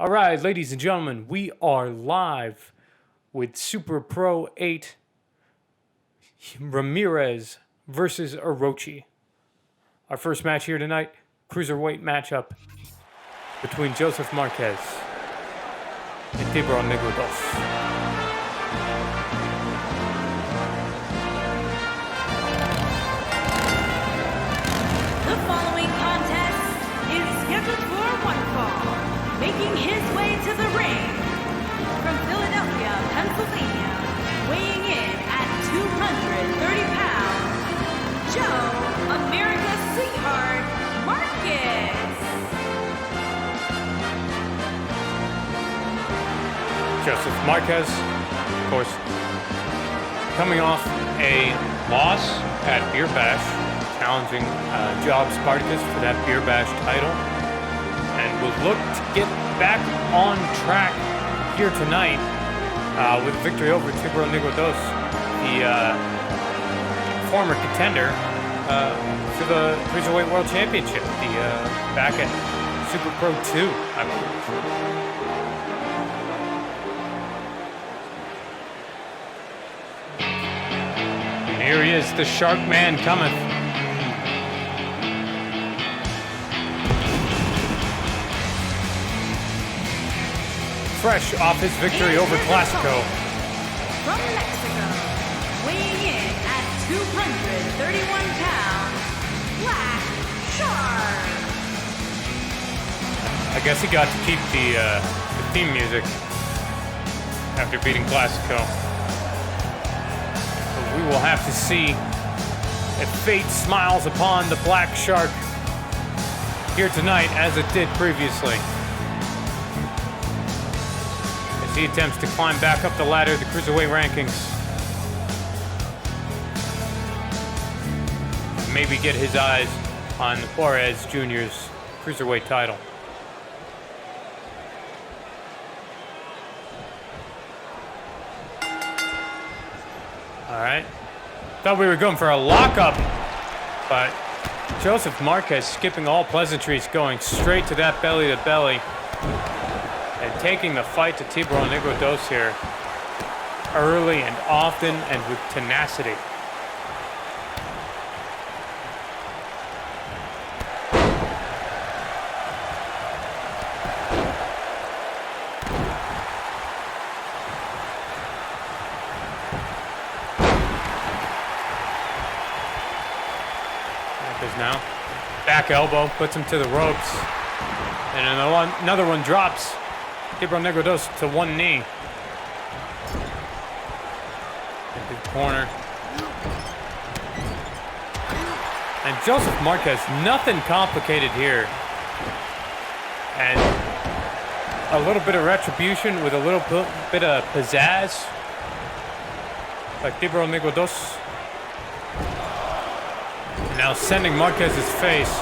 All right, ladies and gentlemen, we are live with Super Pro 8 Ramirez versus Orochi. Our first match here tonight, Cruiserweight matchup between Joseph Marquez and TIBURON NEGRO II. Making his way to the ring from Philadelphia, Pennsylvania, weighing in at 230 pounds, Joe America's Sweetheart Marquez. Joseph Marquez, of course, coming off a loss at Beer Bash, challenging Job Spartacus for that Beer Bash title. And will look to get back on track here tonight with victory over TIBURON NEGRO II, the former contender for the Cruiserweight World Championship, back at Super Pro 2, I believe. And here he is, the Shark Man cometh. Fresh off his victory over Classico. From Mexico, weighing in at 231 pounds, Black Shark. I guess he got to keep the theme music after beating Classico. But we will have to see if fate smiles upon the Black Shark here tonight as it did previously. He attempts to climb back up the ladder of the Cruiserweight rankings. Maybe get his eyes on Juarez Jr.'s Cruiserweight title. All right. Thought we were going for a lockup, but Joseph Marquez skipping all pleasantries, going straight to that belly to belly. And taking the fight to TIBURON NEGRO II here early and often and with tenacity. Marquez now. Back elbow, puts him to the ropes. And another one drops TIBURON NEGRO II to one knee. Into the corner. And Joseph Marquez, nothing complicated here. And a little bit of retribution with a little bit of pizzazz. Like TIBURON NEGRO II. Now sending Marquez's face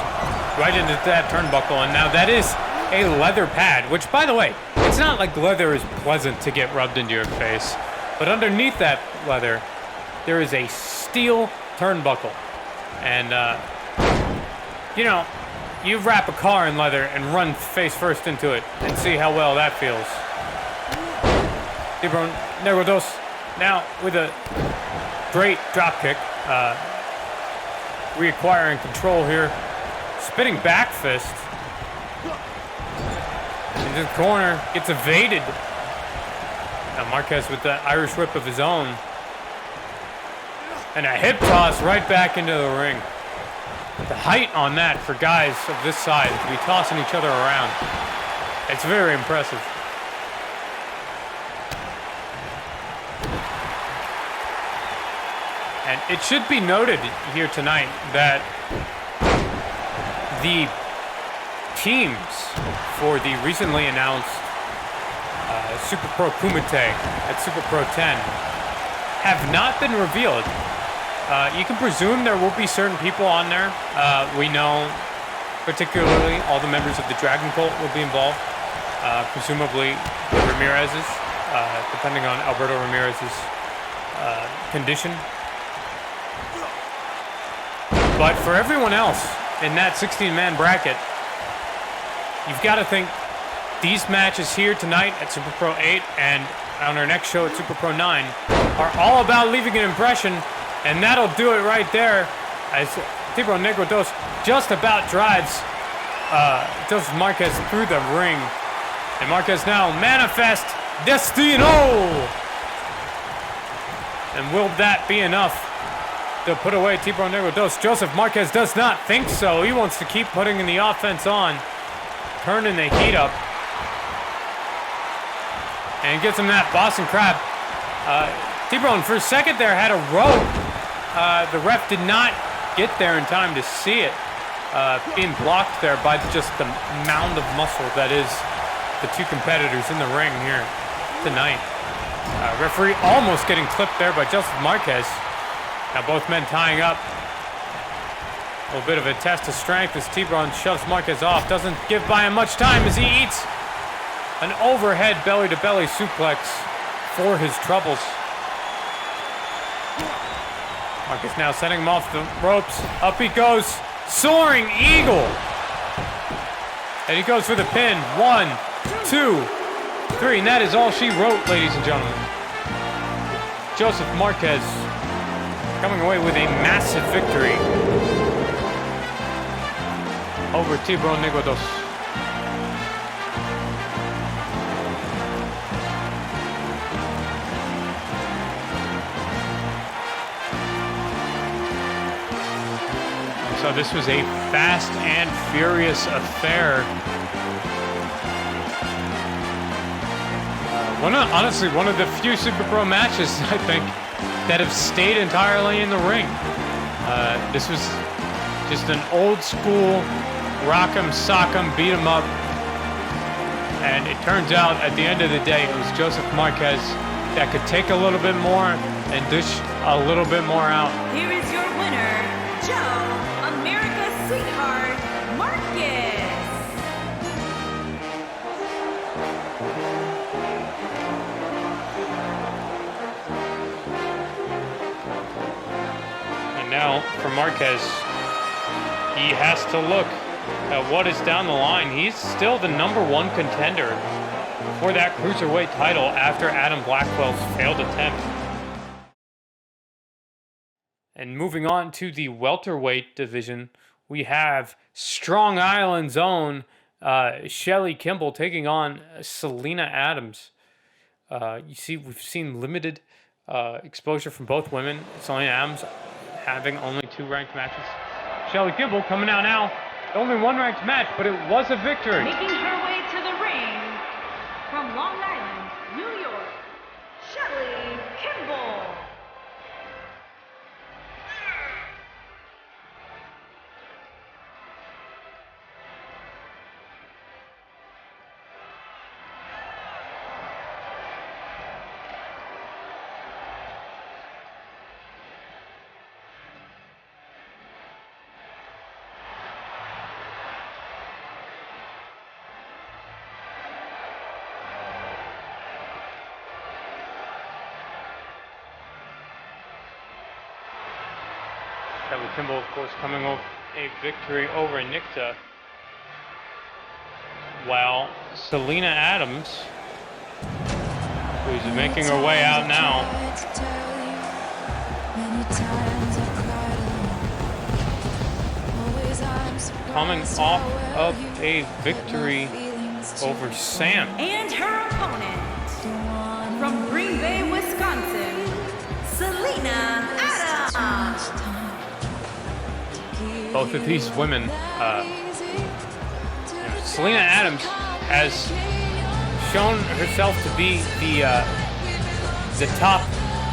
right into that turnbuckle. And now that is a leather pad, which, by the way, it's not like leather is pleasant to get rubbed into your face, but underneath that leather, there is a steel turnbuckle. And, you wrap a car in leather and run face first into it and see how well that feels. TIBURON NEGRO II now with a great drop kick, reacquiring control here, spinning back fist. Into the corner, gets evaded. Now Marquez with the Irish whip of his own. And a hip toss right back into the ring. The height on that for guys of this size to be tossing each other around. It's very impressive. And it should be noted here tonight that the teams for the recently announced Super Pro Kumite at Super Pro 10 have not been revealed. You can presume there will be certain people on there. We know particularly all the members of the Dragon Cult will be involved. Presumably the Ramirez's, depending on Alberto Ramirez's condition. But for everyone else in that 16-man bracket, you've got to think these matches here tonight at Super Pro 8 and on our next show at Super Pro 9 are all about leaving an impression, and that'll do it right there as Tiburon Negro II just about drives Joseph Marquez through the ring. And Marquez now manifest Destino! And will that be enough to put away Tiburon Negro II? Joseph Marquez does not think so. He wants to keep putting the offense on, turning the heat up. And gets him that Boston Crab. Tiburon for a second there had a rope. The ref did not get there in time to see it. Being blocked there by just the mound of muscle that is the two competitors in the ring here tonight. Referee almost getting clipped there by Joseph Marquez. Now both men tying up. A little bit of a test of strength as Tiburon shoves Marquez off. Doesn't give by him much time as he eats an overhead belly-to-belly suplex for his troubles. Marquez now sending him off the ropes. Up he goes. Soaring Eagle. And he goes for the pin. 1, 2, 3. And that is all she wrote, ladies and gentlemen. Joseph Marquez coming away with a massive victory over Tiburon Negro II. So this was a fast and furious affair. Honestly, one of the few Super Pro matches, I think, that have stayed entirely in the ring. This was just an old school rock 'em, sock 'em, beat 'em up. And it turns out at the end of the day, it was Joseph Marquez that could take a little bit more and dish a little bit more out. Here is your winner, Joe, America's sweetheart, Marquez. And now for Marquez, he has to look at what is down the line. He's still the #1 contender for that Cruiserweight title after Adam Blackwell's failed attempt. And moving on to the Welterweight division, we have Strong Island's own Shelly Kimball taking on Selena Adams. You see, we've seen limited exposure from both women. Selena Adams having only 2 ranked matches. Shelly Kimball coming out now. Only 1 ranked match, but it was a victory. Making her way to the ring from Long Island, New York, Shelly Kimball. Shelly Kimball, of course, coming off a victory over Nikta, while Selena Adams, who's making her way out now, coming off of a victory over Sam. And her opponent from Green Bay, Wisconsin, Selena Adams. Both of these women, Selena Adams has shown herself to be the top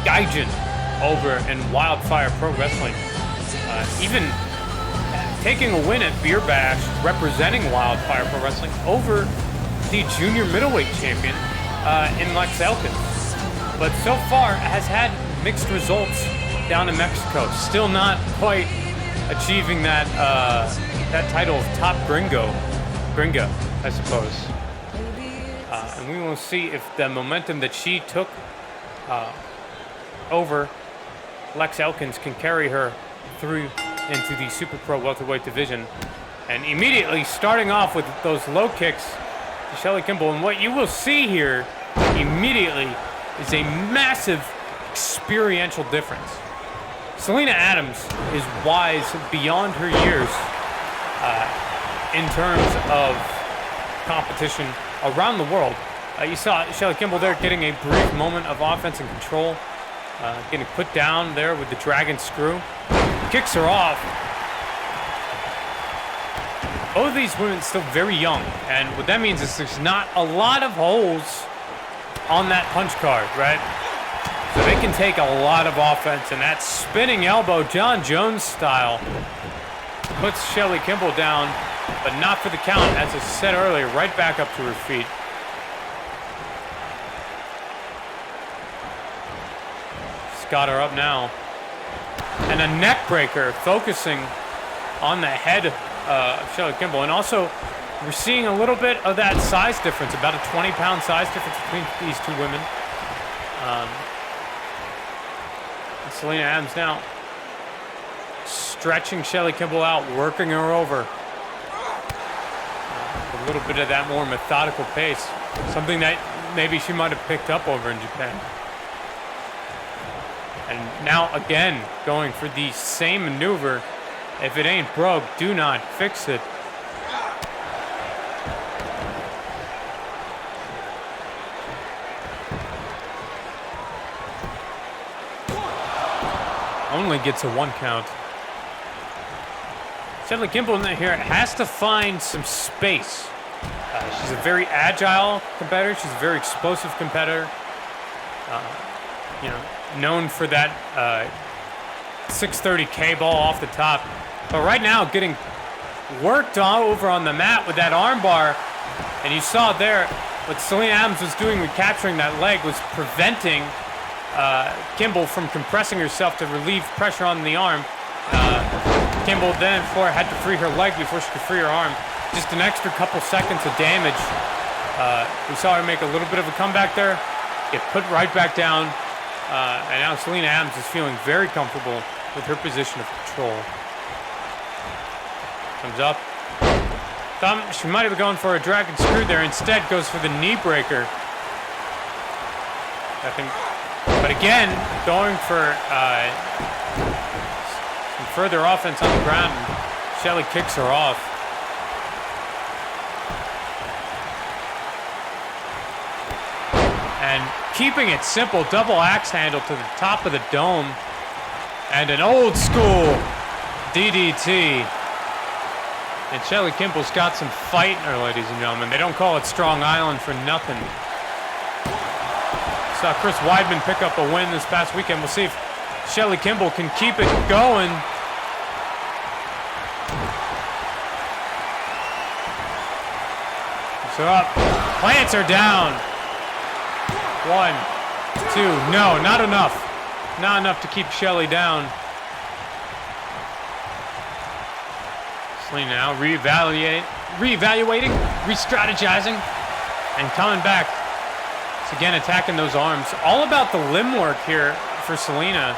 gaijin over in Wildfire Pro Wrestling. Even taking a win at Beer Bash, representing Wildfire Pro Wrestling over the junior middleweight champion in Lex Elkins. But so far has had mixed results down in Mexico. Still not quite achieving that that title of top gringa, I suppose. And we will see if the momentum that she took over Lex Elkins can carry her through into the Super Pro Welterweight division. And immediately starting off with those low kicks Shelly Kimball. And what you will see here immediately is a massive experiential difference. Selena Adams is wise beyond her years in terms of competition around the world. You saw Shelly Kimball there getting a brief moment of offense and control, getting put down there with the dragon screw. Kicks her off. Both of these women still very young, and what that means is there's not a lot of holes on that punch card, right? So they can take a lot of offense, and that spinning elbow, John Jones style, puts Shelly Kimball down, but not for the count, as I said earlier, right back up to her feet. She's got her up now. And a neck breaker, focusing on the head of Shelly Kimball. And also, we're seeing a little bit of that size difference, about a 20-pound size difference between these two women. Selena Adams now stretching Shelly Kimball out, working her over. A little bit of that more methodical pace, something that maybe she might have picked up over in Japan. And now again, going for the same maneuver. If it ain't broke, do not fix it. Only gets a 1 count. Shelly Kimball in here has to find some space. She's a very agile competitor. She's a very explosive competitor. Known for that 630 K-ball off the top. But right now, getting worked all over on the mat with that armbar. And you saw there, what Selena Adams was doing with capturing that leg was preventing Kimball from compressing herself to relieve pressure on the arm. Kimball then had to free her leg before she could free her arm. Just an extra couple seconds of damage. We saw her make a little bit of a comeback there, get put right back down, and now Selena Adams is feeling very comfortable with her position of control. Comes up. She might have gone for a dragon screw there. Instead, goes for the knee breaker. But again, going for some further offense on the ground, and Shelly kicks her off. And keeping it simple, double axe handle to the top of the dome, and an old school DDT. And Shelly Kimball's got some fight in her, ladies and gentlemen. They don't call it Strong Island for nothing. Saw Chris Weidman pick up a win this past weekend. We'll see if Shelly Kimball can keep it going. So up, plants her down. 1, 2, no, not enough. Not enough to keep Shelly down. Selena now reevaluating, re-strategizing, and coming back. It's again attacking those arms. All about the limb work here for Selena.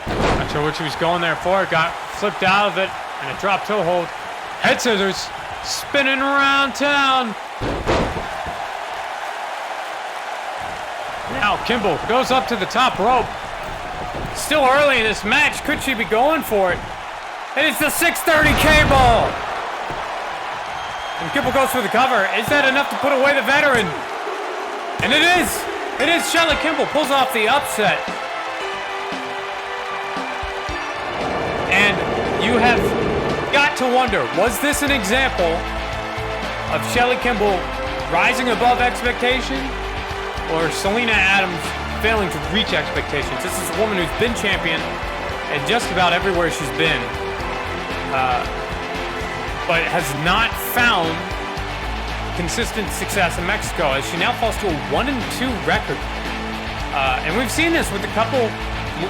Not sure what she was going there for. Got flipped out of it, and a drop toe hold. Head scissors, spinning around town. Now Kimball goes up to the top rope. Still early in this match. Could she be going for it? And it's the 630 K-ball. And Kimball goes for the cover. Is that enough to put away the veteran? And it is. It is. Shelly Kimball pulls off the upset. And you have got to wonder, was this an example of Shelly Kimball rising above expectation, or Selena Adams failing to reach expectations? This is a woman who's been champion in just about everywhere she's been. But has not found consistent success in Mexico, as she now falls to a 1-2 record. And we've seen this with a couple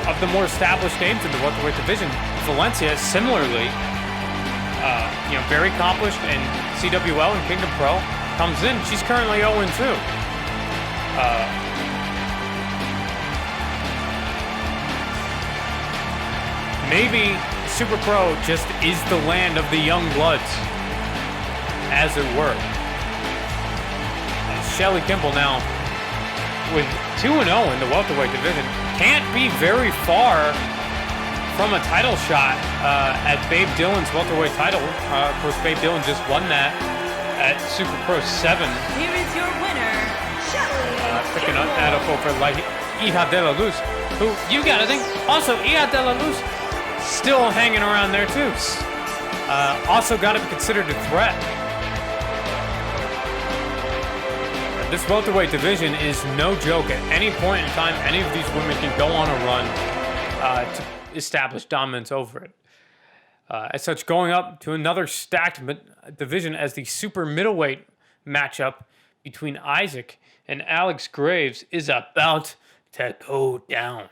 of the more established names in the welterweight division. Valencia, similarly, very accomplished in CWL and Kingdom Pro, comes in. She's currently 0-2. Maybe Super Pro just is the land of the young bloods. as it were. Shelly Kimball now with 2-0 in the welterweight division. Can't be very far from a title shot at Babe Dillon's welterweight title. Of course, Babe Dillon just won that at Super Pro 7. Here is your winner, Shelly Picking up Kimball. that up over like Hija de la Luz, who you gotta think, also Hija de la Luz still hanging around there too. Also gotta be considered a threat. This welterweight division is no joke. At any point in time, any of these women can go on a run to establish dominance over it. As such, going up to another stacked division as the super middleweight matchup between Isaac and Alex Graves is about to go down.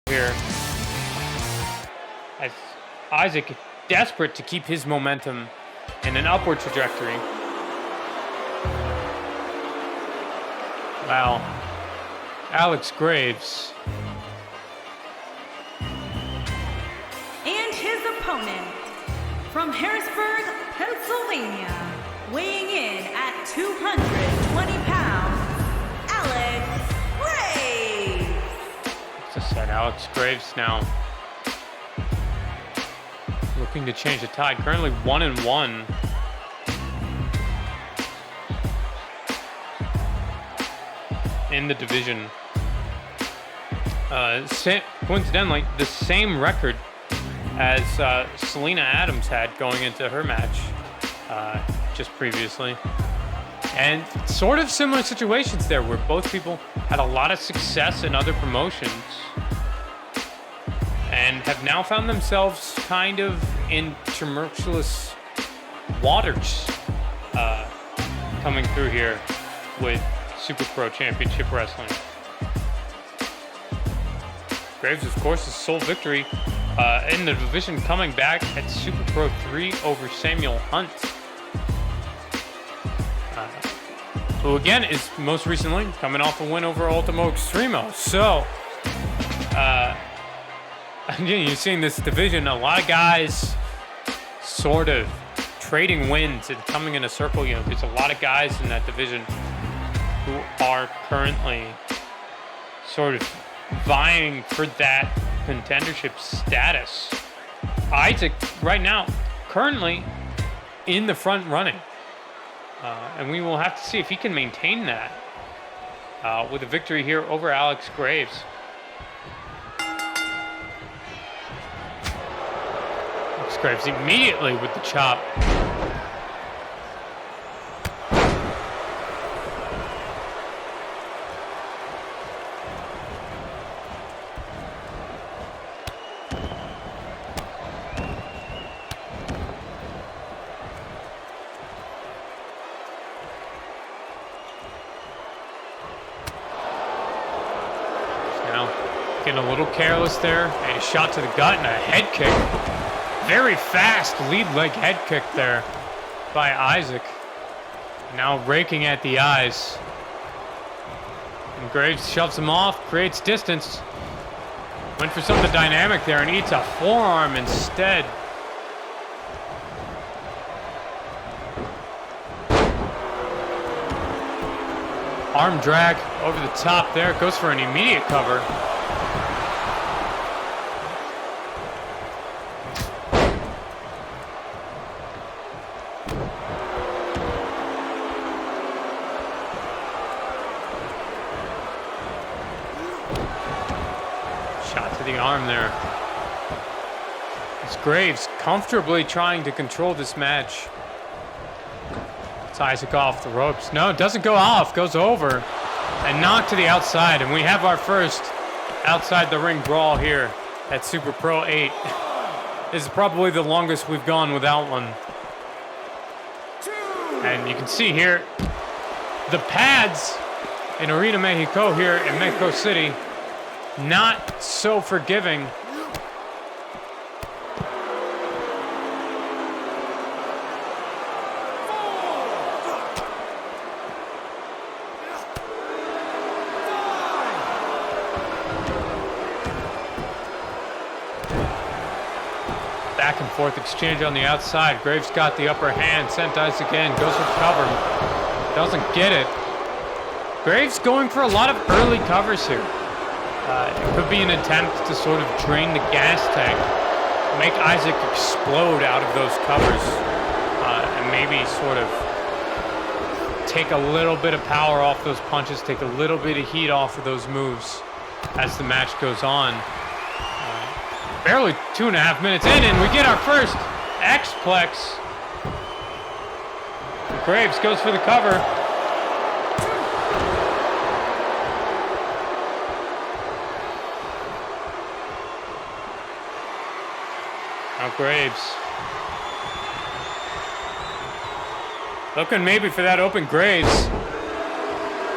Here, as Isaac is desperate to keep his momentum in an upward trajectory. Wow. Alex Graves. And his opponent, from Harrisburg, Pennsylvania, weighing in at 220 pounds, Alex Graves. As I said, Alex Graves now looking to change the tide. Currently 1-1. In the division. Coincidentally, the same record as Selena Adams had going into her match just previously. And sort of similar situations there where both people had a lot of success in other promotions and have now found themselves kind of in tumultuous waters coming through here with Super Pro Championship Wrestling. Graves, of course, his sole victory in the division, coming back at Super Pro 3 over Samuel Hunt. Who again is most recently coming off a win over Ultimo Extremo. So, again, you're seeing this division, a lot of guys sort of trading wins and coming in a circle. You know, there's a lot of guys in that division who are currently sort of vying for that contendership status. Isaac, right now, currently in the front running. And we will have to see if he can maintain that with a victory here over Alex Graves. Alex Graves immediately with the chop. Getting a little careless there. A shot to the gut and a head kick. Very fast lead leg head kick there by Isaac. Now raking at the eyes. And Graves shoves him off, creates distance. Went for something dynamic there and eats a forearm instead. Arm drag over the top there. Goes for an immediate cover. Shot to the arm there. It's Graves comfortably trying to control this match. Isaac off the ropes. No, it doesn't go off. Goes over and knocked to the outside. And we have our first outside the ring brawl here at Super Pro 8. This is probably the longest we've gone without one. And you can see here the pads in Arena Mexico here in Mexico City, not so forgiving. Back and forth exchange on the outside. Graves got the upper hand, sent ice again, goes for cover. Doesn't get it. Graves going for a lot of early covers here. It could be an attempt to sort of drain the gas tank, make Isaac explode out of those covers, and maybe sort of take a little bit of power off those punches, take a little bit of heat off of those moves as the match goes on. Barely 2.5 minutes in, and we get our first X-Plex. Graves goes for the cover. Now Graves. Looking maybe for that open Graves.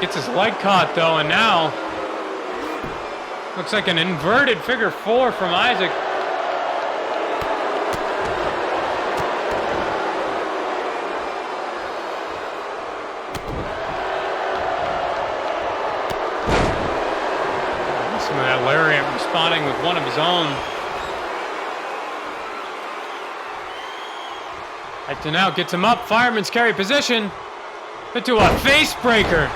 Gets his leg caught though, and now looks like an inverted figure four from Isaac. Some of that lariat responding with one of his own. Right to now gets him up, fireman's carry position, into a face breaker.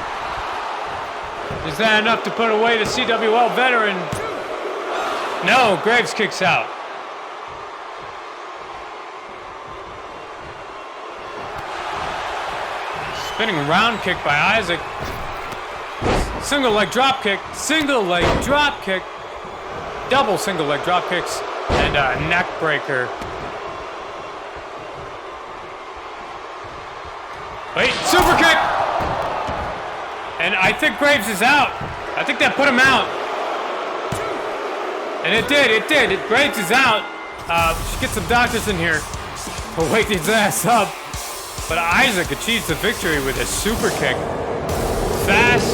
Is that enough to put away the CWL veteran? No, Graves kicks out. Spinning round kick by Isaac. Single leg drop kick, single leg drop kick, double single leg drop kicks, and a neck breaker. Wait, super kick! And I think Graves is out. I think that put him out. And it did. Graves is out. We should get some doctors in here to wake his ass up. But Isaac achieves the victory with a super kick. Fast,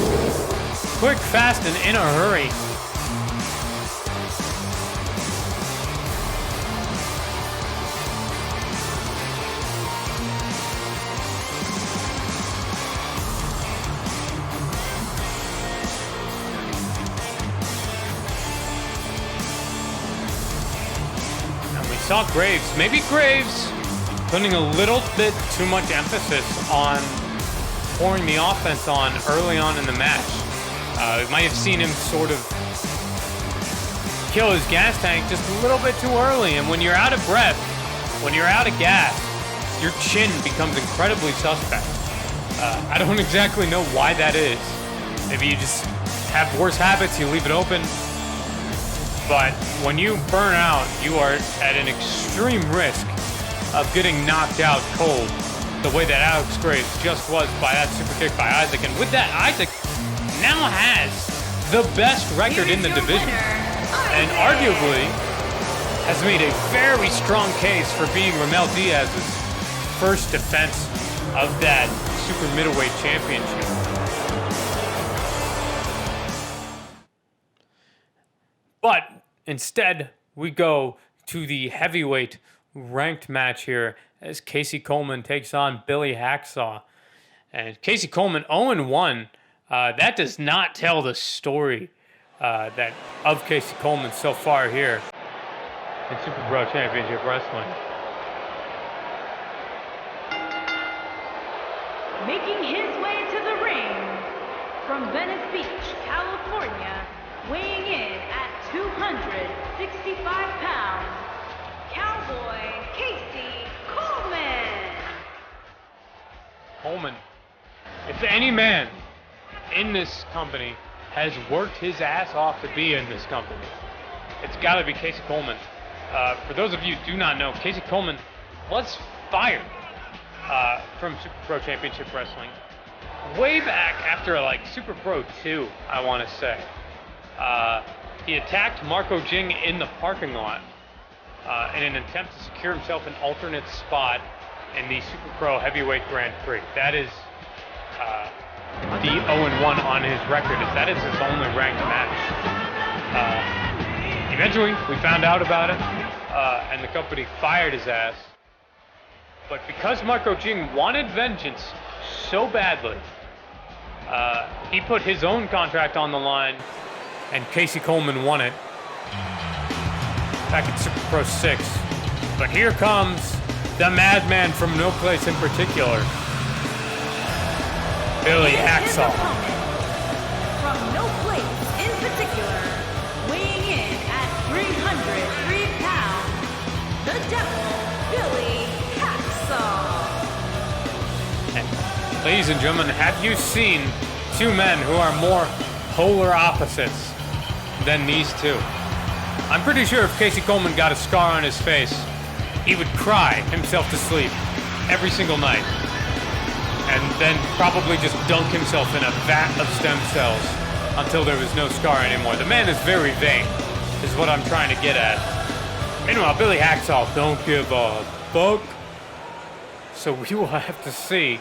quick, fast, and in a hurry. Saw Graves, maybe Graves, putting a little bit too much emphasis on pouring the offense on early on in the match. We might have seen him sort of kill his gas tank just a little bit too early, and when you're out of breath, when you're out of gas, your chin becomes incredibly suspect. I don't exactly know why that is. Maybe you just have worse habits, you leave it open. But when you burn out, you are at an extreme risk of getting knocked out cold, the way that Alex Graves just was by that super kick by Isaac. And with that, Isaac now has the best record in the division, and arguably has made a very strong case for being Ramel Diaz's first defense of that super middleweight championship. But instead, we go to the heavyweight ranked match here as Casey Coleman takes on Billy Hacksaw. And Casey Coleman 0-1 That does not tell the story that of Casey Coleman so far here in Super Pro Championship Wrestling. Making his way to the ring from Venice Beach, California, weighing in at 265 pounds, Cowboy Casey Coleman. Coleman, if any man in this company has worked his ass off to be in this company, it's got to be Casey Coleman. For those of you who do not know, Casey Coleman was fired from Super Pro Championship Wrestling way back after like Super Pro 2, I want to say. He attacked Marco Jing in the parking lot in an attempt to secure himself an alternate spot in the Super Pro Heavyweight Grand Prix. That is the 0-1 on his record. That is his only ranked match. Eventually, we found out about it, and the company fired his ass. But because Marco Jing wanted vengeance so badly, he put his own contract on the line, and Casey Coleman won it back in Super Pro 6. But here comes the madman from no place in particular, Billy Hacksaw. From no place in particular, weighing in at 303 pounds, the Devil, Billy Hacksaw. And ladies and gentlemen, have you seen two men who are more polar opposites than these two? I'm pretty sure if Casey Coleman got a scar on his face, he would cry himself to sleep every single night and then probably just dunk himself in a vat of stem cells until there was no scar anymore. The man is very vain, is what I'm trying to get at. Meanwhile, Billy Hacksaw don't give a fuck. So we will have to see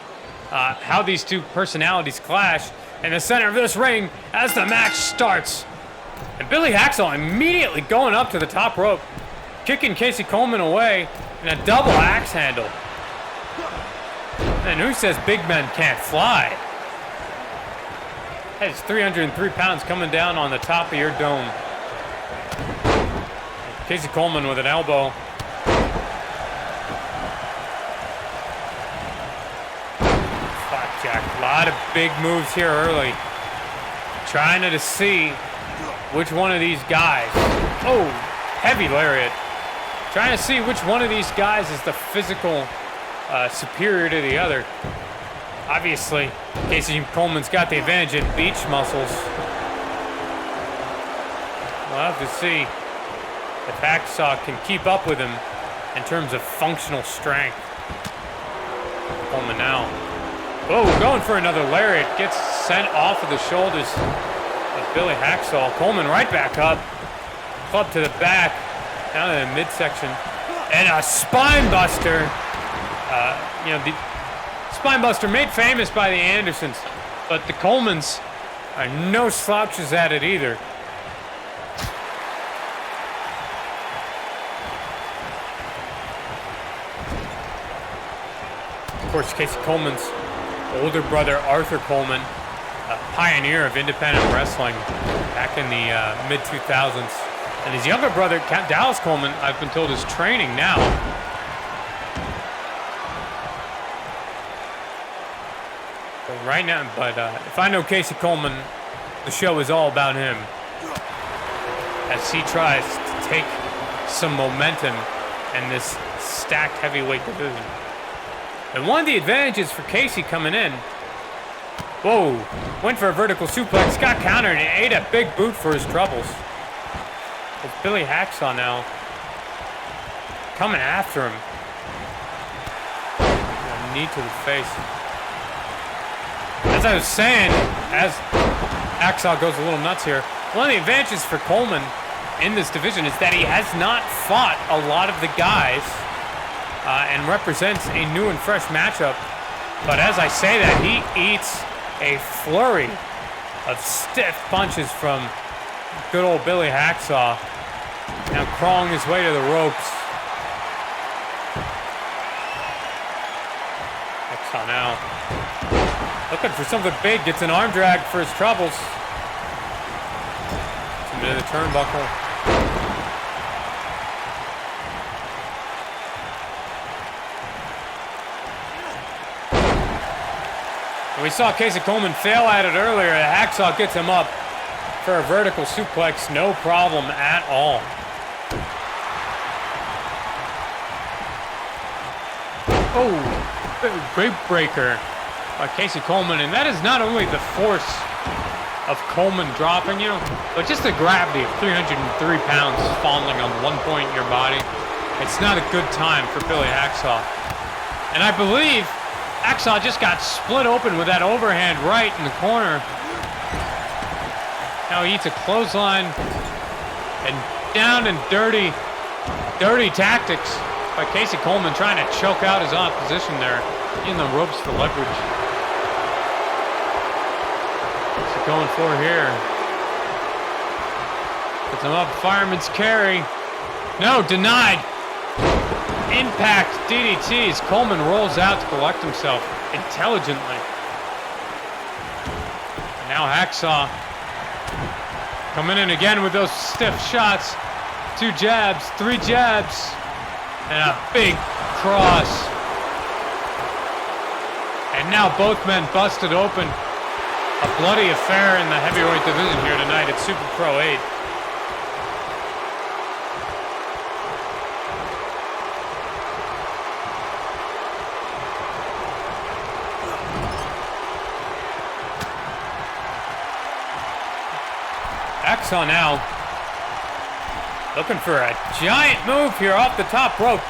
how these two personalities clash in the center of this ring as the match starts. And Billy Hacksaw immediately going up to the top rope, kicking Casey Coleman away in a double axe handle. And who says big men can't fly? That is 303 pounds coming down on the top of your dome. Casey Coleman with an elbow. Flapjack, a lot of big moves here early. Trying to see which one of these guys. Oh, heavy lariat. Trying to see which one of these guys is the physical superior to the other. Obviously, Casey Coleman's got the advantage in beach muscles. We'll have to see if Hacksaw can keep up with him in terms of functional strength. Coleman now. Oh, going for another lariat. Gets sent off of the shoulders of Billy Hacksaw. Coleman right back up. Club to the back. Down to the midsection. And a spine buster. The spine buster made famous by the Andersons. But the Colemans are no slouches at it either. Of course, Casey Coleman's older brother, Arthur Coleman, a pioneer of independent wrestling back in the mid-2000s. And his younger brother, Dallas Coleman, I've been told, is training now. But if I know Casey Coleman, the show is all about him as he tries to take some momentum in this stacked heavyweight division. And one of the advantages for Casey coming in, whoa, went for a vertical suplex, got countered, and ate a big boot for his troubles. It's Billy Hacksaw now coming after him. A knee to the face. As I was saying, as Hacksaw goes a little nuts here, one of the advantages for Coleman in this division is that he has not fought a lot of the guys and represents a new and fresh matchup. But as I say that, he eats a flurry of stiff punches from good old Billy Hacksaw. Now crawling his way to the ropes. Hacksaw now Looking for something big, gets an arm drag for his troubles. Into the turnbuckle. And we saw Casey Coleman fail at it earlier. Hacksaw gets him up for a vertical suplex, no problem at all. Oh, great breaker by Casey Coleman, and that is not only the force of Coleman dropping you, but just the gravity of 303 pounds falling on one point in your body. It's not a good time for Billy Hacksaw. And I believe Hacksaw just got split open with that overhand right in the corner. Now he eats a clothesline, and down and dirty tactics by Casey Coleman, trying to choke out his opposition there in the ropes for leverage. What's he going for here? Puts him up, fireman's carry. No, denied. Impact DDTs. Coleman rolls out to collect himself intelligently. And now Hacksaw coming in again with those stiff shots. 2 jabs, 3 jabs. And a big cross. And now both men busted open. A bloody affair in the heavyweight division here tonight at Super Pro 8. Hacksaw now looking for a giant move here off the top rope.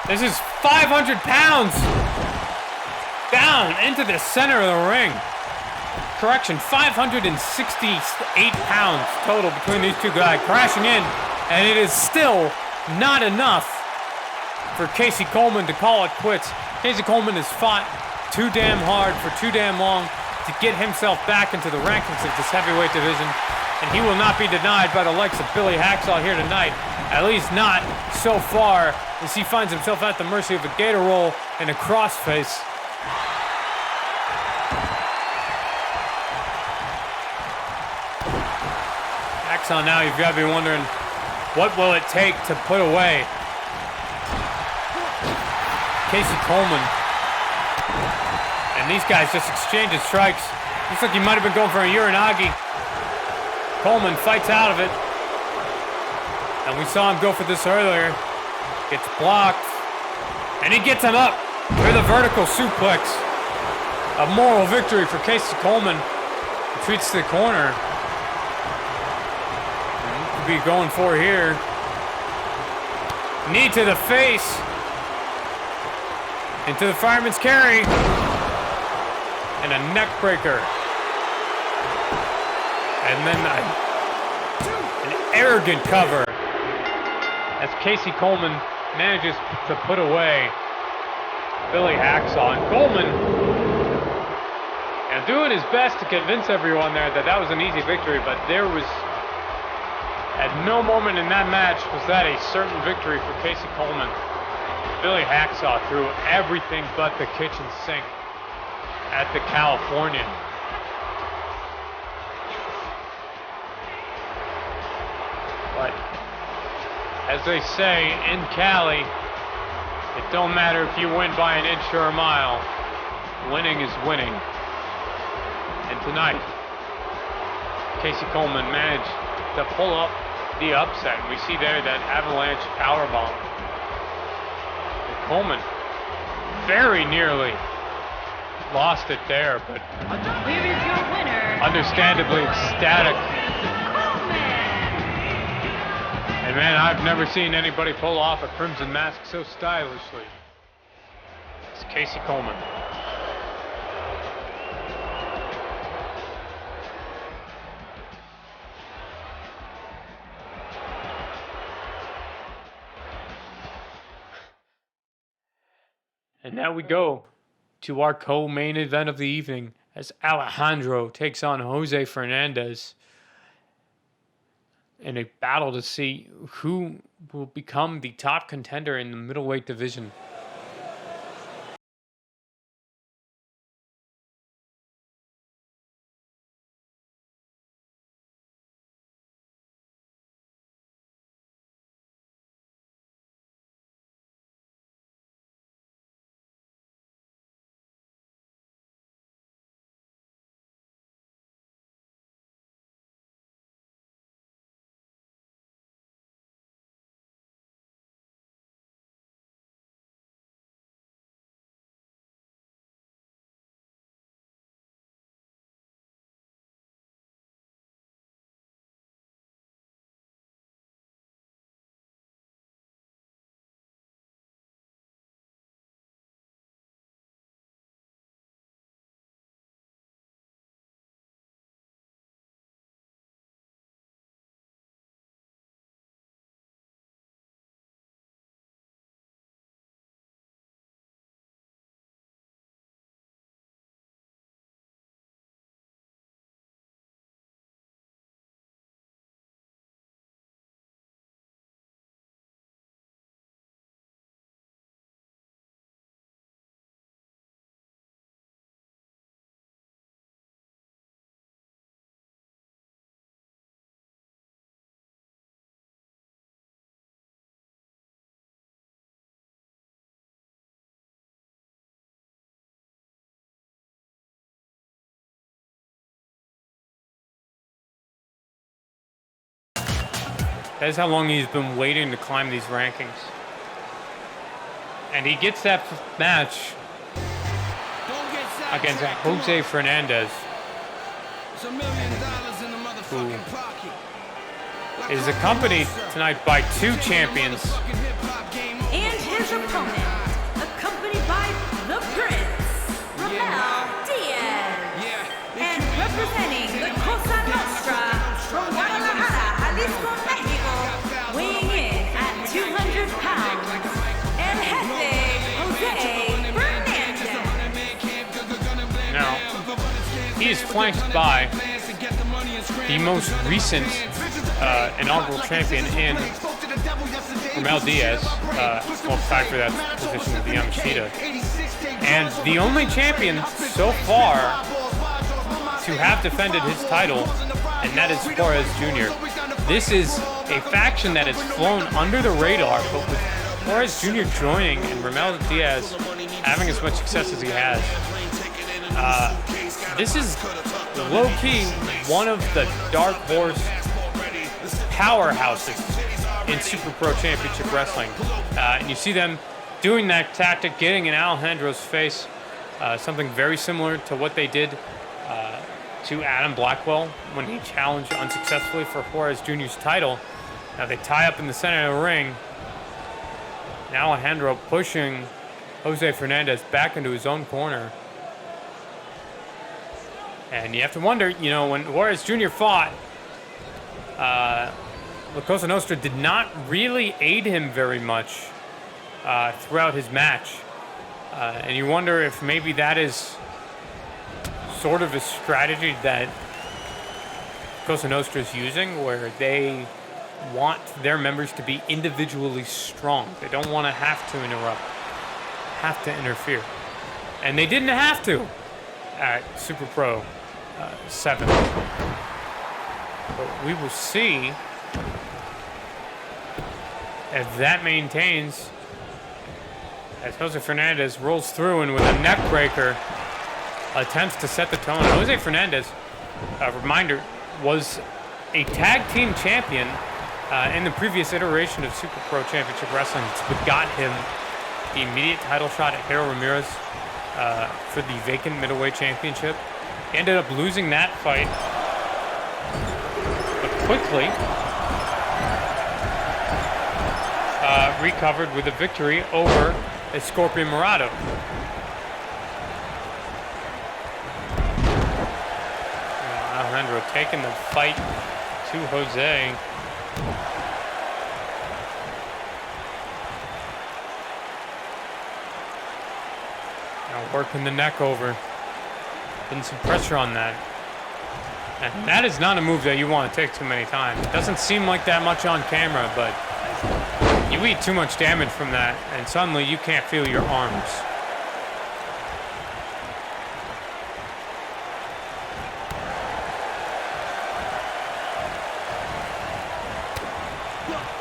This is 500 pounds down into the center of the ring. Correction, 568 pounds total between these two guys crashing in, and it is still not enough for Casey Coleman to call it quits. Casey Coleman has fought too damn hard for too damn long to get himself back into the rankings of this heavyweight division, and he will not be denied by the likes of Billy Hacksaw here tonight. At least not so far, as he finds himself at the mercy of a gator roll and a crossface. Hacksaw now, you've got to be wondering, what will it take to put away Casey Coleman? And these guys just exchanging strikes. Looks like he might have been going for a Uranagi. Coleman fights out of it. And we saw him go for this earlier. Gets blocked. And he gets him up for the vertical suplex. A moral victory for Casey Coleman. Retreats to the corner. Could be going for here. Knee to the face. Into the fireman's carry. And a neck breaker. And then an arrogant cover as Casey Coleman manages to put away Billy Hacksaw. And Coleman doing his best to convince everyone there that that was an easy victory, but there was, at no moment in that match was that a certain victory for Casey Coleman. Billy Hacksaw threw everything but the kitchen sink at the Californian. But as they say in Cali, it don't matter if you win by an inch or a mile. Winning is winning. And tonight, Casey Coleman managed to pull up the upset. We see there that avalanche powerbomb. And Coleman very nearly lost it there, but Here is your winner, understandably ecstatic. And man, I've never seen anybody pull off a crimson mask so stylishly. It's Casey Coleman. And now we go to our co-main event of the evening as Alejandro takes on Jose Fernandez in a battle to see who will become the top contender in the middleweight division. That is how long he's been waiting to climb these rankings. And he gets that match against Jose Fernandez, who is accompanied tonight by 2 champions. And his opponent, accompanied by the Prince, Diaz. And representing the Cosa Nostra from Guadalajara, Jalisco, Mexico, weighing in at 200 pounds, El Jefe Jose Fernandez. Now, he is flanked by the most recent inaugural champion in Ramel Diaz, well, tied for that position with the Yamashita. And the only champion so far to have defended his title, and that is Juarez Jr. This is a faction that has flown under the radar, but with Juarez Jr. joining and Ramel Diaz having as much success as he has, this is low-key one of the dark horse powerhouses in Super Pro Championship Wrestling. And you see them doing that tactic, getting in Alejandro's face, something very similar to what they did to Adam Blackwell when he challenged unsuccessfully for Juarez Jr.'s title. Now they tie up in the center of the ring. Now Alejandro pushing Jose Fernandez back into his own corner. And you have to wonder, you know, when Juarez Jr. fought, La Cosa Nostra did not really aid him very much throughout his match. And you wonder if maybe that is sort of a strategy that Cosa Nostra is using, where they want their members to be individually strong. They don't want to have to interrupt, have to interfere. And they didn't have to at Super Pro 7. But we will see if that maintains as Jose Fernandez rolls through and with a neck breaker attempts to set the tone. Jose Fernandez, a reminder, was a tag team champion in the previous iteration of Super Pro Championship Wrestling. It's what got him the immediate title shot at Harold Ramirez for the vacant middleweight championship. He ended up losing that fight, but quickly recovered with a victory over Scorpion Morado. Alejandro taking the fight to Jose. Now working the neck over. Putting some pressure on that. And that is not a move that you want to take too many times. It doesn't seem like that much on camera, but you eat too much damage from that, and suddenly you can't feel your arms.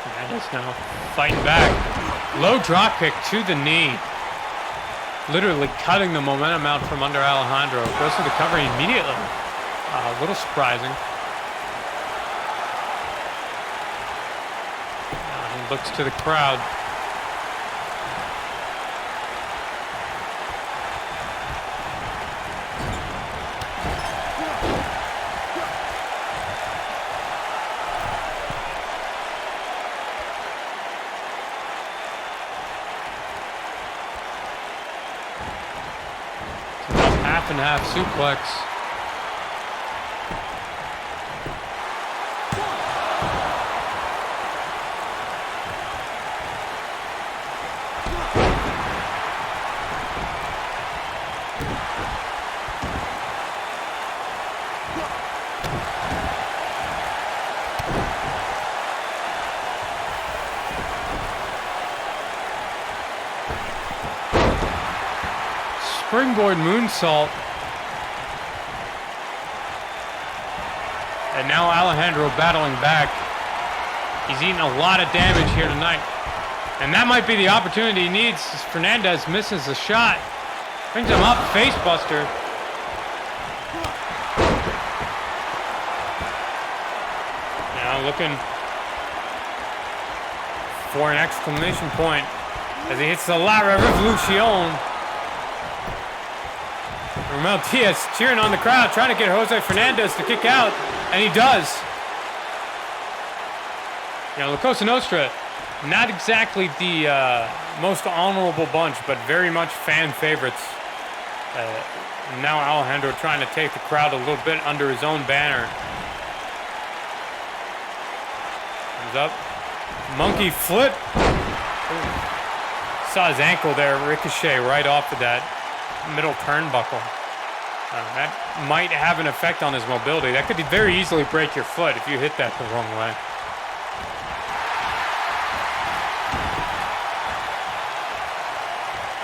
Fernandez now fighting back. Low drop kick to the knee. Literally cutting the momentum out from under Alejandro. Goes to the cover immediately. A little surprising. He looks to the crowd. Half and half suplex. Springboard moonsault. And now Alejandro battling back. He's eating a lot of damage here tonight. And that might be the opportunity he needs as Fernandez misses the shot. Brings him up, face buster. Now looking for an exclamation point as he hits the La Revolucion. Romel Diaz cheering on the crowd, trying to get Jose Fernandez to kick out, and he does. You know, the Cosa Nostra, not exactly the most honorable bunch, but very much fan favorites. Now Alejandro trying to take the crowd a little bit under his own banner. Comes up. Monkey flip. Ooh. Saw his ankle there ricochet right off of that middle turnbuckle. That might have an effect on his mobility. That could very easily break your foot if you hit that the wrong way.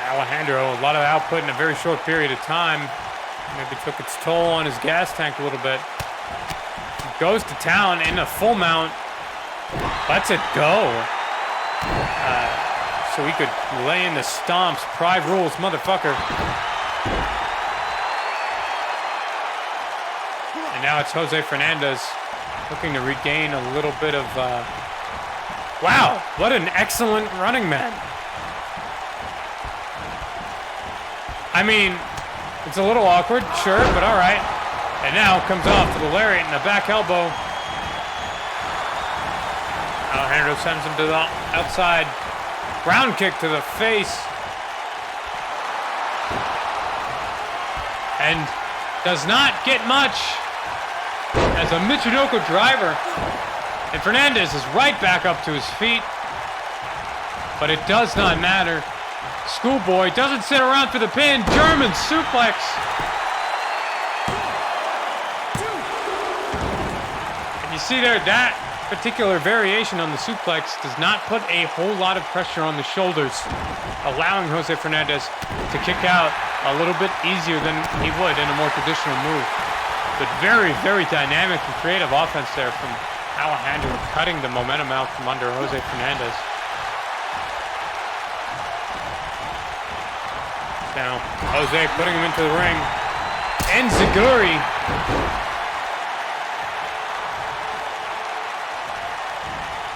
Alejandro, a lot of output in a very short period of time. Maybe took its toll on his gas tank a little bit. Goes to town in a full mount. Lets it go. So he could lay in the stomps. Pride rules, motherfucker. And now it's Jose Fernandez looking to regain a little bit of... Wow, what an excellent running man. I mean, it's a little awkward, sure, but all right. And now comes off to the lariat and the back elbow. Alejandro sends him to the outside. Ground kick to the face. And does not get much as a Michinoku driver. And Fernandez is right back up to his feet. But it does not matter. Schoolboy doesn't sit around for the pin. German suplex. And you see there, that particular variation on the suplex does not put a whole lot of pressure on the shoulders, allowing Jose Fernandez to kick out a little bit easier than he would in a more traditional move. But very, very dynamic and creative offense there from Alejandro, cutting the momentum out from under Jose Fernandez. Now, Jose putting him into the ring. Enziguri.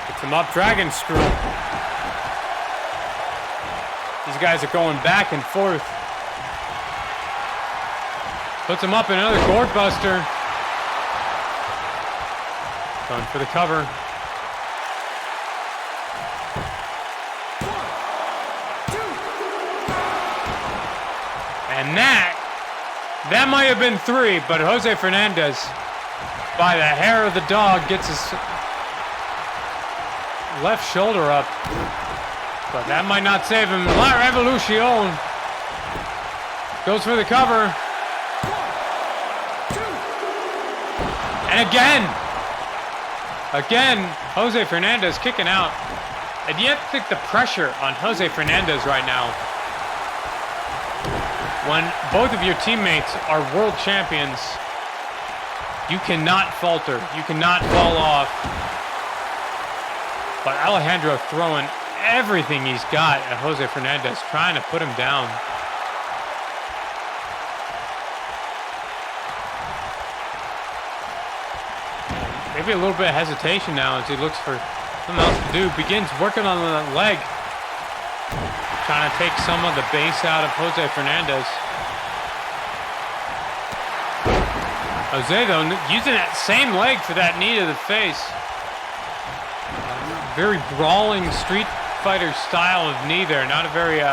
Gets him up, dragon screw. These guys are going back and forth. Puts him up in another gourd buster. Going for the cover. And that might have been 3, but Jose Fernandez, by the hair of the dog, gets his left shoulder up. But that might not save him. La Revolucion goes for the cover. And again, Jose Fernandez kicking out. And you have to think the pressure on Jose Fernandez right now, when both of your teammates are world champions, you cannot falter. You cannot fall off. But Alejandro throwing everything he's got at Jose Fernandez, trying to put him down. Maybe a little bit of hesitation now as he looks for something else to do. Begins working on the leg. Trying to take some of the base out of Jose Fernandez. Jose, though, using that same leg for that knee to the face. Very brawling Street Fighter style of knee there. Not a very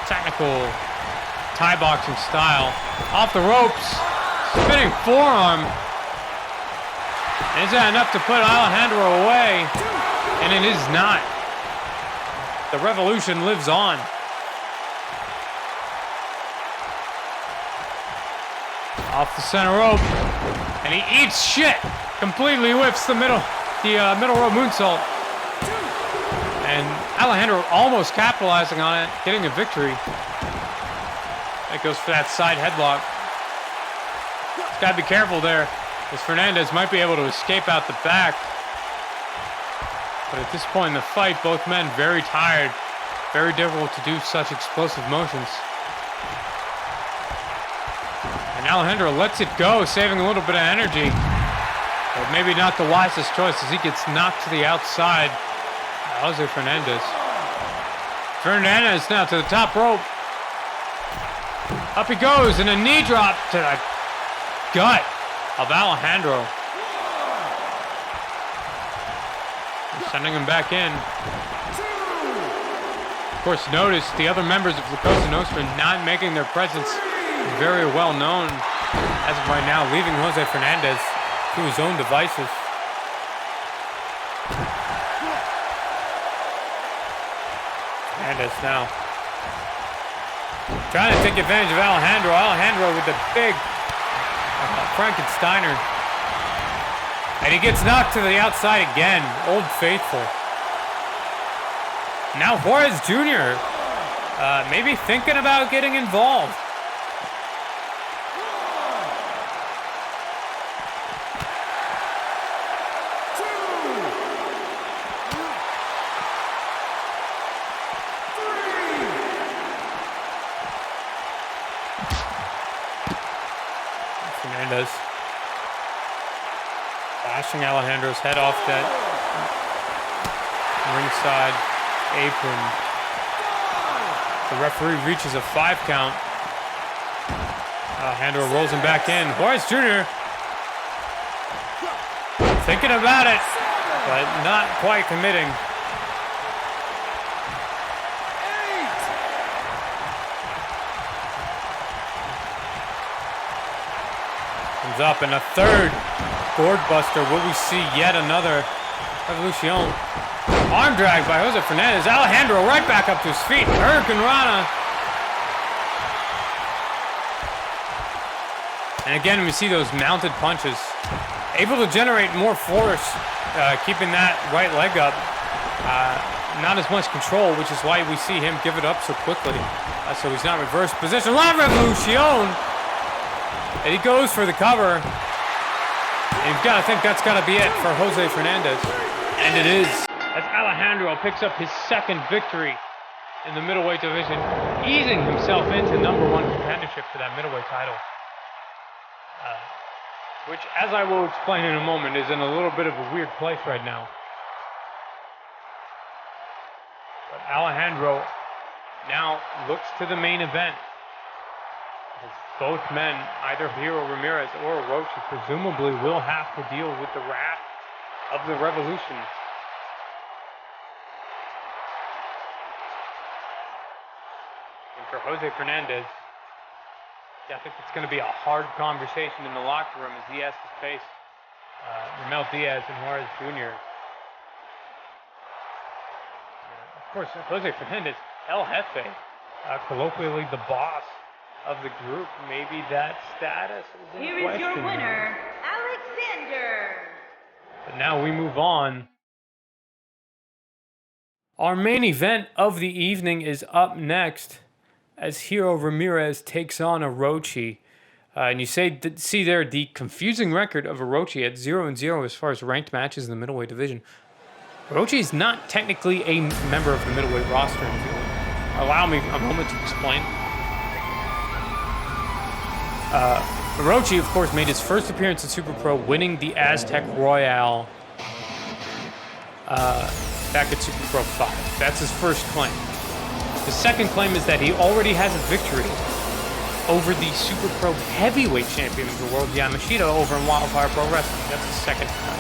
technical Thai boxing style. Off the ropes. Spinning forearm. Is that enough to put Alejandro away? And it is not. The revolution lives on. Off the center rope, and he eats shit. Completely whips the middle rope moonsault. And Alejandro almost capitalizing on it, getting a victory. It goes for that side headlock. He's got to be careful there, as Fernandez might be able to escape out the back. But at this point in the fight, both men very tired. Very difficult to do such explosive motions. And Alejandro lets it go, saving a little bit of energy. But maybe not the wisest choice as he gets knocked to the outside Jose Fernandez. Fernandez now to the top rope. Up he goes, and a knee drop to the gut of Alejandro. They're sending him back in. Of course, notice the other members of the Cosa Nostra not making their presence very well known as of right now, leaving Jose Fernandez to his own devices. Fernandez now trying to take advantage of Alejandro. Alejandro with the big Frankensteiner. And he gets knocked to the outside again. Old Faithful. Now Juarez Jr. Maybe thinking about getting involved. Fernandez bashing Alejandro's head off that ringside apron. The referee reaches a 5 count. Alejandro rolls him back in. Juarez Jr. thinking about it, but not quite committing. Comes up in a third board buster. Will we see yet another Revolution? Arm drag by Jose Fernandez. Alejandro right back up to his feet. Hurricane Rana. And again, we see those mounted punches. Able to generate more force, keeping that right leg up. Not as much control, which is why we see him give it up so quickly. So he's not reverse position. La Revolution! And he goes for the cover. And you've got to think that's got to be it for Jose Fernandez. And it is. As Alejandro picks up his second victory in the middleweight division, easing himself into #1 contendership for that middleweight title. Which, as I will explain in a moment, is in a little bit of a weird place right now. But Alejandro now looks to the main event. As both men, either Hero Ramirez or Orochi, presumably will have to deal with the wrath of the Revolution. And for Jose Fernandez, I think it's going to be a hard conversation in the locker room as he has to face Ramel Diaz and Juarez Jr. Of course, Jose Fernandez, El Jefe, colloquially the boss of the group. Maybe that status is in Here question. is your winner, Alexander. But now we move on. Our main event of the evening is up next as Hero Ramirez takes on Orochi. And you see there the confusing record of Orochi at 0-0 as far as ranked matches in the middleweight division. Orochi is not technically a member of the middleweight roster. Allow me a moment to explain. Orochi, of course, made his first appearance in Super Pro, winning the Aztec Royale back at Super Pro 5. That's his first claim. The second claim is that he already has a victory over the Super Pro heavyweight champion of the world, Yamashita, over in Wildfire Pro Wrestling. That's his second claim.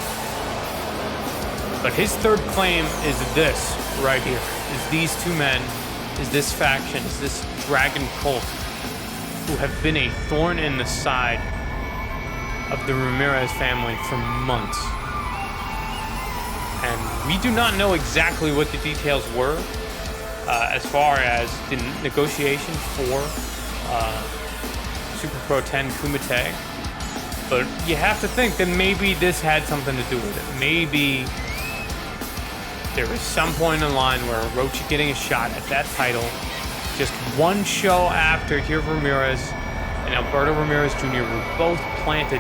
But his third claim is this right here. Is these two men, is this faction, is this dragon cult who have been a thorn in the side of the Ramirez family for months. And we do not know exactly what the details were as far as the negotiation for Super Pro 10 Kumite. But you have to think that maybe this had something to do with it. Maybe there was some point in line where Orochi getting a shot at that title just one show after Hero Ramirez and Alberto Ramirez Jr. were both planted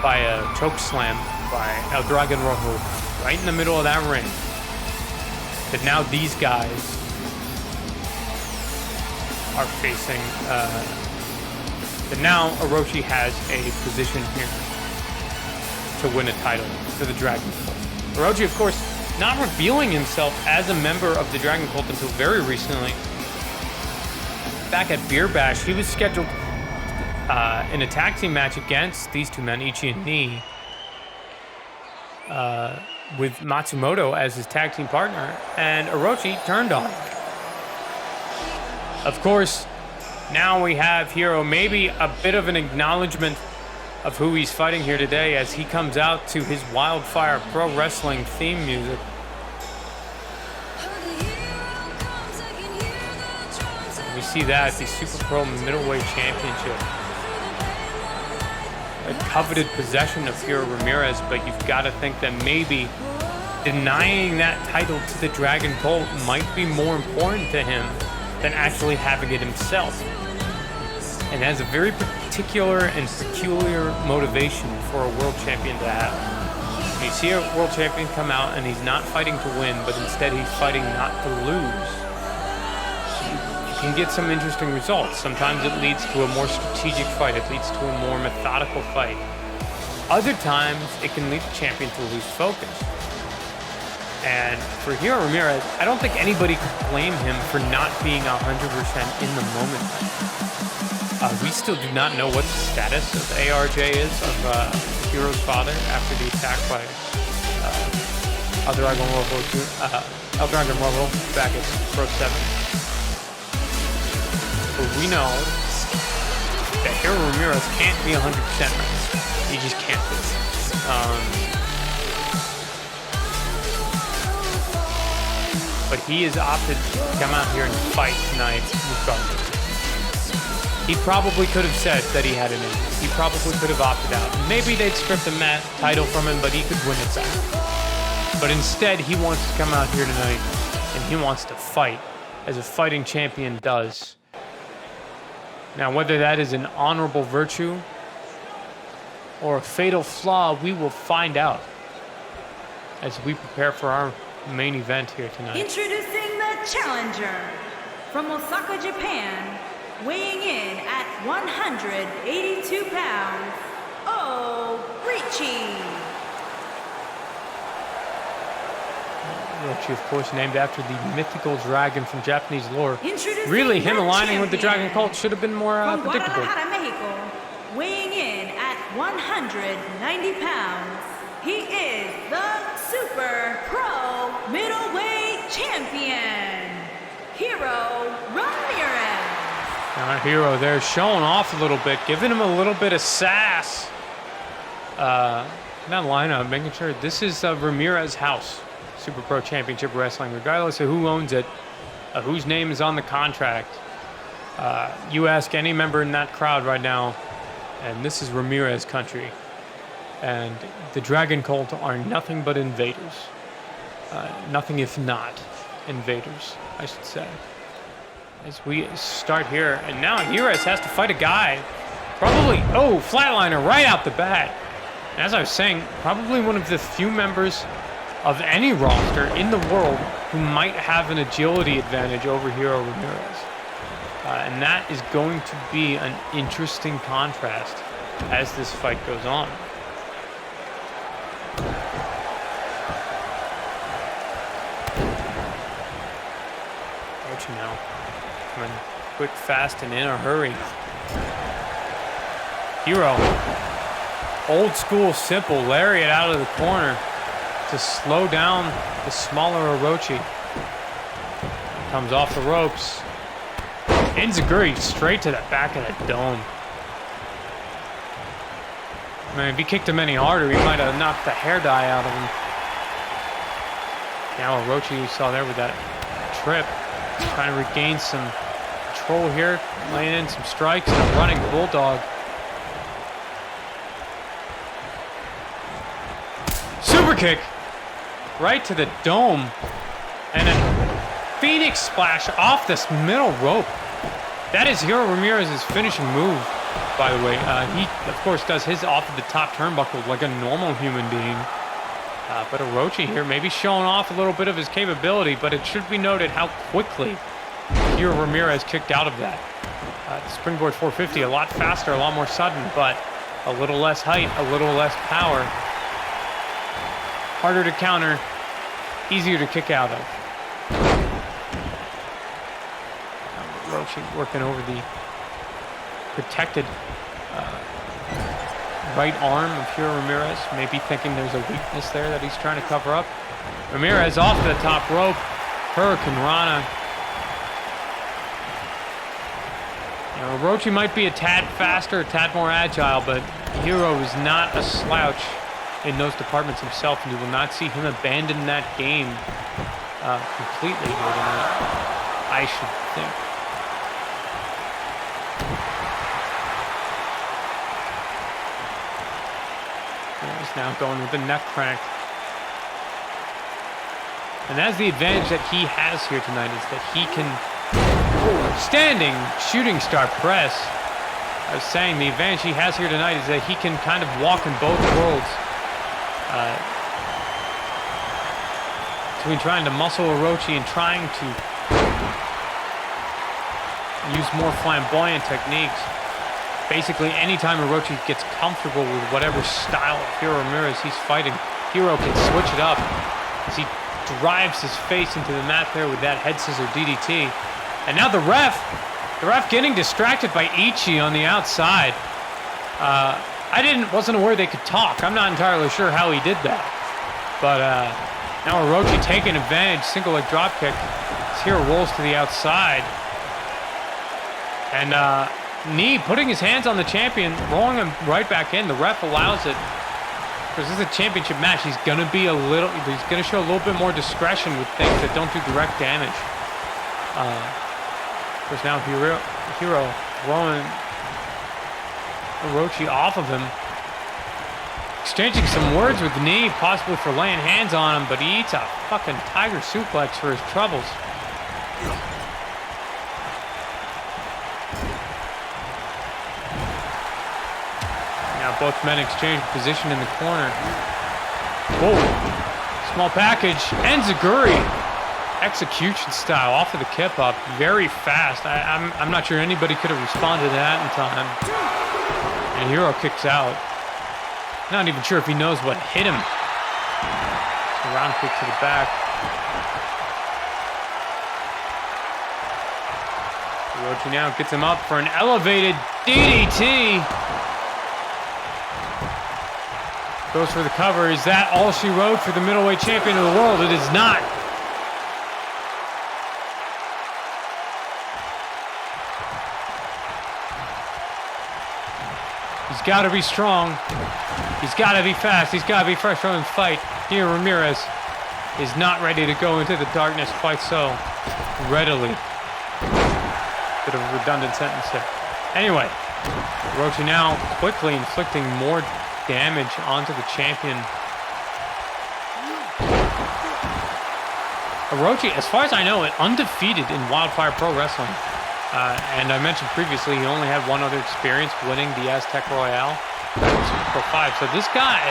by a choke slam by El Dragon Rojo right in the middle of that ring. That now these guys are facing, that now Orochi has a position here to win a title for the Dragon Cult. Orochi, of course, not revealing himself as a member of the Dragon Cult until very recently. Back at Beer Bash, he was scheduled in a tag team match against these two men, Ichi and Ni, with Matsumoto as his tag team partner, and Orochi turned on him. Of course, now we have Hiro, maybe a bit of an acknowledgement of who he's fighting here today as he comes out to his Wildfire Pro Wrestling theme music. We see that at the Super Pro Middleweight Championship. A coveted possession of Hiro Ramirez, but you've got to think that maybe denying that title to the Dragon Cult might be more important to him than actually having it himself. And has a very particular and peculiar motivation for a world champion to have. You see a world champion come out and he's not fighting to win, but instead he's fighting not to lose. You can get some interesting results. Sometimes it leads to a more strategic fight. It leads to a more methodical fight. Other times it can lead the champion to lose focus. And for Hiro Ramirez, I don't think anybody could blame him for not being 100% in the moment. We still do not know what the status of ARJ is, of Hiro's father, after the attack by El Dragon Rojo back at Pro 7. But we know that Hiro Ramirez can't be 100% right. He just can't be. But he has opted to come out here and fight tonight regardless. He probably could have said that he had an injury. He probably could have opted out. Maybe they'd strip the title from him, but he could win it back. But instead, he wants to come out here tonight, and he wants to fight, as a fighting champion does. Now, whether that is an honorable virtue or a fatal flaw, we will find out as we prepare for our main event here tonight. Introducing the challenger from Osaka, Japan, weighing in at 182 pounds, OROCHI. OROCHI, of course, named after the mythical dragon from Japanese lore. Really, him aligning with the Dragon Cult should have been more predictable. From Mexico, weighing in at 190 pounds, he is the Super Pro Middleweight Champion, Hiro Ramirez. Our Hiro there showing off a little bit, giving him a little bit of sass. That lineup, making sure this is Ramirez's house. Super Pro Championship Wrestling, regardless of who owns it, whose name is on the contract. You ask any member in that crowd right now, and this is Ramirez country. And the Dragon Cult are nothing but invaders. Nothing if not invaders, I should say. As we start here, and now Ramirez has to fight a guy. Probably, flatliner right out the bat. As I was saying, probably one of the few members of any roster in the world who might have an agility advantage over Hiro Ramirez. And that is going to be an interesting contrast as this fight goes on. OROCHI now. Coming quick, fast, and in a hurry. Hiro. Old school, simple lariat out of the corner to slow down the smaller OROCHI. Comes off the ropes. Enziguri straight to the back of the dome. Man, if he kicked him any harder, he might have knocked the hair dye out of him. Now OROCHI, you saw there with that trip, trying to regain some control here, laying in some strikes and a running bulldog. Super kick right to the dome, and a Phoenix splash off this middle rope. That is Hiro Ramirez's finishing move, by the way. He, of course, does his off of the top turnbuckle like a normal human being. But OROCHI here maybe showing off a little bit of his capability, but it should be noted how quickly Hiro Ramirez kicked out of that. Springboard 450, a lot faster, a lot more sudden, but a little less height, a little less power. Harder to counter. easier to kick out of. Orochi working over the protected right arm of Hiro Ramirez, maybe thinking there's a weakness there that he's trying to cover up. Ramirez off the top rope, Hurricane Rana. You know, Orochi might be a tad faster, a tad more agile, but Hiro is not a slouch in those departments himself, and you will not see him abandon that game completely here tonight, I should think. He's now going with the neck crank. And that's the advantage that he has here tonight, is that he can, standing shooting star press. I was saying the advantage he has here tonight is that he can kind of walk in both worlds. Between trying to muscle Orochi and trying to use more flamboyant techniques. Basically, anytime Orochi gets comfortable with whatever style of Hiro Ramirez he's fighting, Hiro can switch it up as he drives his face into the mat there with that head scissor DDT. And now the ref getting distracted by Ichi on the outside. I wasn't aware they could talk. I'm not entirely sure how he did that. But now Orochi taking advantage, single leg drop kick. As Hiro rolls to the outside. And knee putting his hands on the champion, rolling him right back in. The ref allows it. Because this is a championship match. He's gonna show a little bit more discretion with things that don't do direct damage. Of course now Hiro throwing Orochi off of him. Exchanging some words with the knee, possibly for laying hands on him, but he eats a fucking tiger suplex for his troubles. Now both men exchange position in the corner. Whoa. Small package. Enziguri. Execution style off of the kip up. Very fast. I'm not sure anybody could have responded to that in time. And Hiro kicks out. Not even sure if he knows what hit him. It's a round kick to the back. Orochi now gets him up for an elevated DDT. Goes for the cover. Is that all she wrote for the middleweight champion of the world? It is not. He's got to be strong. He's got to be fast. He's got to be fresh from the fight. Here, Ramirez is not ready to go into the darkness quite so readily. Bit of a redundant sentence there. Anyway, Orochi now quickly inflicting more damage onto the champion. Orochi, as far as I know, undefeated in Wildfire Pro Wrestling. And I mentioned previously he only had one other experience winning the Aztec Royale. Pro 5. So this guy,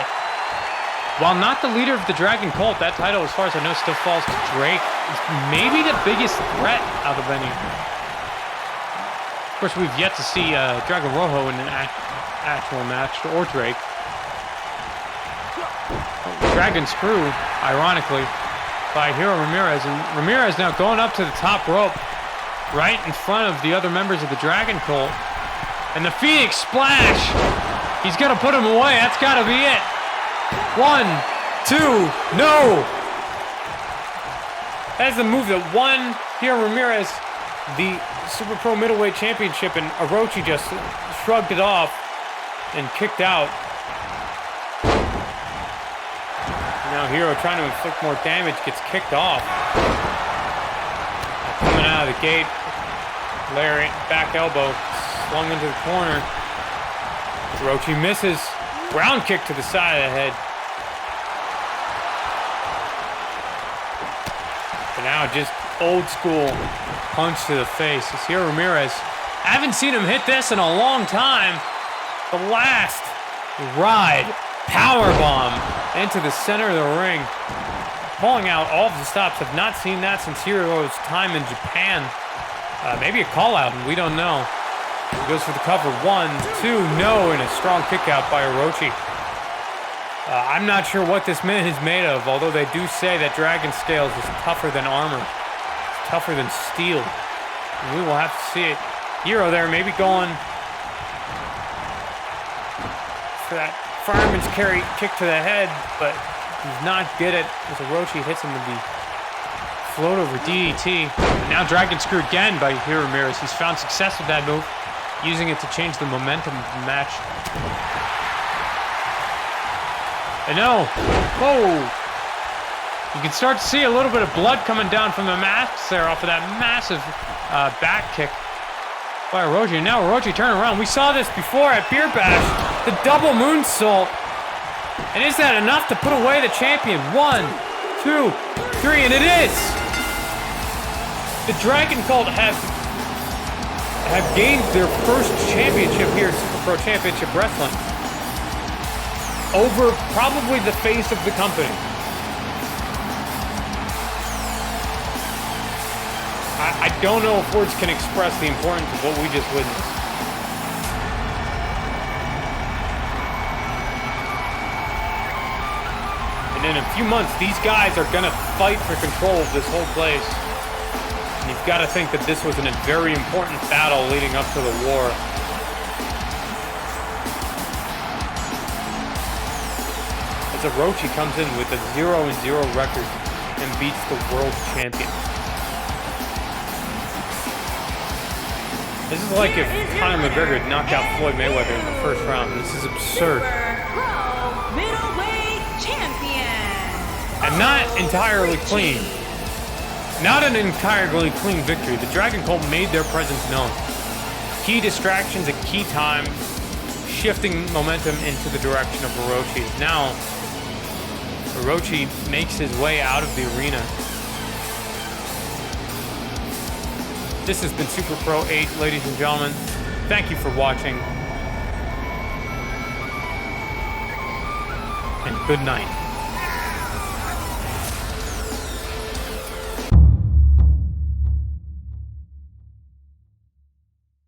while not the leader of the Dragon Cult, that title, as far as I know, still falls to Drake. It's maybe the biggest threat out of any. Of course, we've yet to see Dragon Rojo in an actual match, or Drake. Dragon Screw, ironically, by Hiro Ramirez. And Ramirez now going up to the top rope, right in front of the other members of the Dragon Cult. And the Phoenix Splash. He's going to put him away. That's got to be it. 1, 2, no. That's the move that won Hiro Ramirez the Super Pro Middleweight Championship, and Orochi just shrugged it off and kicked out. Now Hiro, trying to inflict more damage, gets kicked off. Coming out of the gate, lariat, back elbow, slung into the corner. Orochi misses. Round kick to the side of the head. But now just old school punch to the face. It's Hiro Ramirez. I haven't seen him hit this in a long time. The last ride powerbomb into the center of the ring. Pulling out all of the stops. Have not seen that since Hiro's time in Japan. Maybe a call out, and we don't know. He goes for the cover. 1, 2, no, and a strong kick out by Orochi. I'm not sure what this man is made of, although they do say that dragon scales is tougher than armor. It's tougher than steel. And we will have to see it. Hero there, maybe going for that fireman's carry kick to the head, but does not get it as Orochi hits him with the float over DDT. And now dragon screw again by RAMIREZ. He's found success with that move, using it to change the momentum of the match. And no, whoa! You can start to see a little bit of blood coming down from the mask there off of that massive back kick by Orochi. And now Orochi turning around. We saw this before at Beer Bash, the double moonsault. And is that enough to put away the champion? 1, 2, 3, and it is! The Dragon Cult have gained their first championship here at Super Pro Championship Wrestling over probably the face of the company. I don't know if words can express the importance of what we just witnessed. And in a few months, these guys are gonna fight for control of this whole place. And you've got to think that this was a very important battle leading up to the war. As Orochi comes in with a 0-0 record and beats the world champion. This is like if Conor McGregor had knocked out Floyd Mayweather in the first round. This is absurd. Middleweight champion. And not entirely clean. Not an entirely clean victory. The Dragon Cult made their presence known. Key distractions at key times, shifting momentum into the direction of Orochi. Now, Orochi makes his way out of the arena. This has been Super Pro 8, ladies and gentlemen. Thank you for watching. And good night.